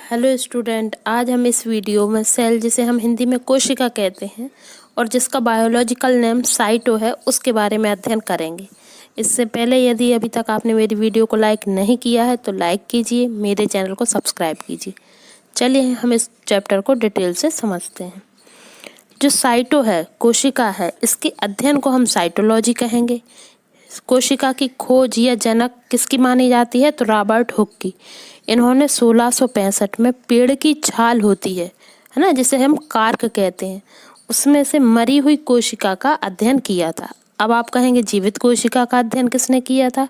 Hello student, आज हम इस वीडियो में सेल, जिसे हम हिंदी में कोशिका कहते हैं और जिसका बायोलॉजिकल नेम साइटो है, उसके बारे में अध्ययन करेंगे। इससे पहले यदि अभी तक आपने मेरी वीडियो को लाइक नहीं किया है तो लाइक कीजिए, मेरे चैनल को सब्सक्राइब कीजिए। चलिए हम इस चैप्टर को डिटेल से समझते हैं। जो साइटो है, कोशिका है, इसके अध्ययन को हम साइटोलॉजी कहेंगे। कोशिका की खोज या जनक किसकी मानी जाती है? तो रॉबर्ट हुक की। इन्होंने 1665 में पेड़ की छाल होती है ना, जिसे हम कार्क कहते हैं, उसमें से मरी हुई कोशिका का अध्ययन किया था। अब आप कहेंगे जीवित कोशिका का अध्ययन किसने किया था?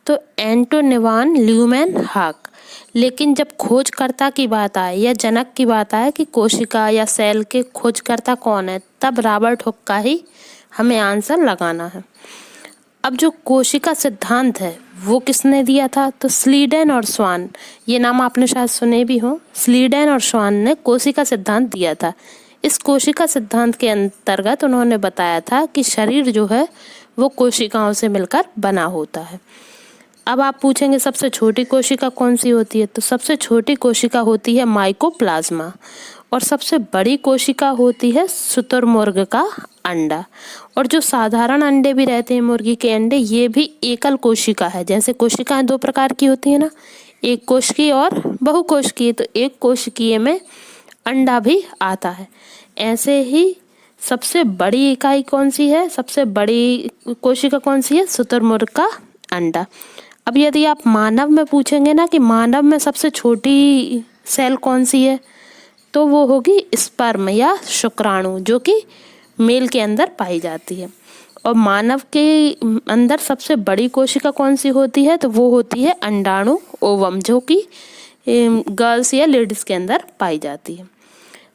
तो एंटोनिवान ल्यूमेन हाक। लेकिन जब खोजकर्ता की बात आए या जनक की बात आए कि कोशिका या सेल के खोजकर्ता कौन है, तब रॉबर्ट हुक का ही हमें आंसर लगाना है। अब जो कोशिका सिद्धांत है वो किसने दिया था? तो स्लीडेन और स्वान, ये नाम आपने शायद सुने भी हो। स्लीडेन और स्वान ने कोशिका सिद्धांत दिया था। इस कोशिका सिद्धांत के अंतर्गत उन्होंने बताया था कि शरीर जो है वो कोशिकाओं से मिलकर बना होता है। अब आप पूछेंगे सबसे छोटी कोशिका कौन सी होती है? तो सबसे छोटी कोशिका होती है माइकोप्लाज्मा और सबसे बड़ी कोशिका होती है शुतुरमुर्ग का अंडा। और जो साधारण अंडे भी रहते हैं, मुर्गी के अंडे, ये भी एकल कोशिका है। जैसे कोशिकाएं दो प्रकार की होती है ना, एक कोशिकीय और बहुकोशिकीय, तो एक कोशिकीय में अंडा भी आता है। ऐसे ही सबसे बड़ी इकाई कौन सी है? सबसे बड़ी कोशिका कौन सी है? शुतुरमुर्ग का अंडा। अब यदि आप मानव में पूछेंगे ना कि मानव में सबसे छोटी सेल कौन सी है, तो वो होगी स्पर्म या शुक्राणु, जो कि मेल के अंदर पाई जाती है। और मानव के अंदर सबसे बड़ी कोशिका कौन सी होती है? तो वो होती है अंडाणु, ओवम, जो कि गर्ल्स या लेडीज के अंदर पाई जाती है।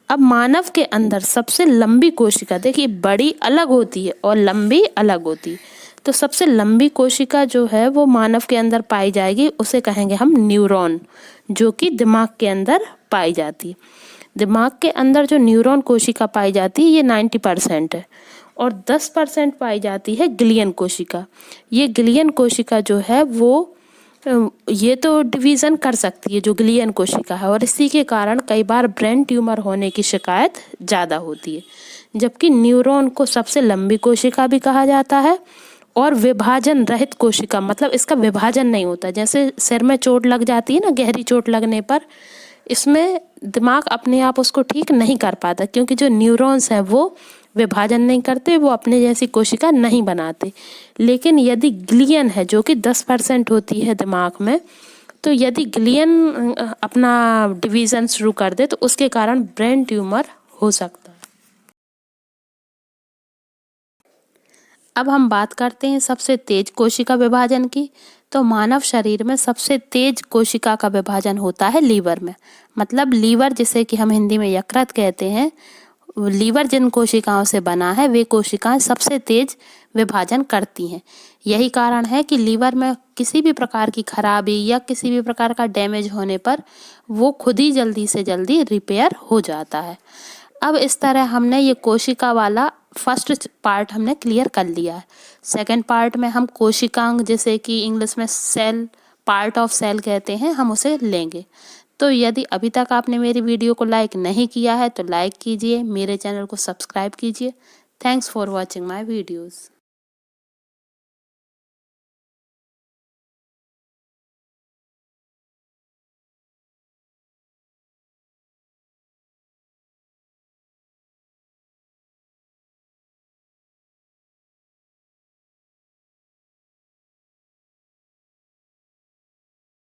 अब मानव के अंदर सबसे लंबी कोशिका, देखिए, बड़ी अलग होती है और लंबी अलग होती है। तो सबसे लंबी कोशिका जो है वो मानव के अंदर पाई जाएगी, उसे कहेंगे हम न्यूरॉन, जो कि दिमाग के अंदर पाई जाती है। दिमाग के अंदर जो न्यूरॉन कोशिका पाई जाती है ये 90% है और 10% पाई जाती है ग्लियन कोशिका। ये ग्लियन कोशिका जो है वो ये तो डिवीज़न कर सकती है, जो ग्लियन कोशिका है, और इसी के कारण कई बार ब्रेन ट्यूमर होने की शिकायत ज़्यादा होती है। जबकि न्यूरॉन को सबसे लंबी कोशिका भी कहा जाता है और विभाजन रहित कोशिका, मतलब इसका विभाजन नहीं होता। जैसे सिर में चोट लग जाती है ना, गहरी चोट लगने पर, इसमें दिमाग अपने आप उसको ठीक नहीं कर पाता, क्योंकि जो न्यूरॉन्स हैं वो विभाजन नहीं करते, वो अपने जैसी कोशिका नहीं बनाते। लेकिन यदि ग्लियन है, जो कि 10% होती है दिमाग में, तो यदि ग्लियन अपना डिवीज़न शुरू कर दे तो उसके कारण ब्रेन ट्यूमर हो सकता है। अब हम बात करते हैं सबसे तेज कोशिका विभाजन की। तो मानव शरीर में सबसे तेज कोशिका का विभाजन होता है लीवर में। मतलब लीवर, जिसे कि हम हिंदी में यकृत कहते हैं, लीवर जिन कोशिकाओं से बना है वे कोशिकाएं सबसे तेज विभाजन करती हैं। यही कारण है कि लीवर में किसी भी प्रकार की खराबी या किसी भी प्रकार का डैमेज होने पर वो खुद ही जल्दी से जल्दी रिपेयर हो जाता है। अब इस तरह हमने ये कोशिका वाला फर्स्ट पार्ट हमने क्लियर कर लिया है। सेकंड पार्ट में हम कोशिकांग, जैसे कि इंग्लिश में सेल, पार्ट ऑफ सेल कहते हैं, हम उसे लेंगे। तो यदि अभी तक आपने मेरी वीडियो को लाइक नहीं किया है तो लाइक कीजिए, मेरे चैनल को सब्सक्राइब कीजिए। Thanks for watching my videos.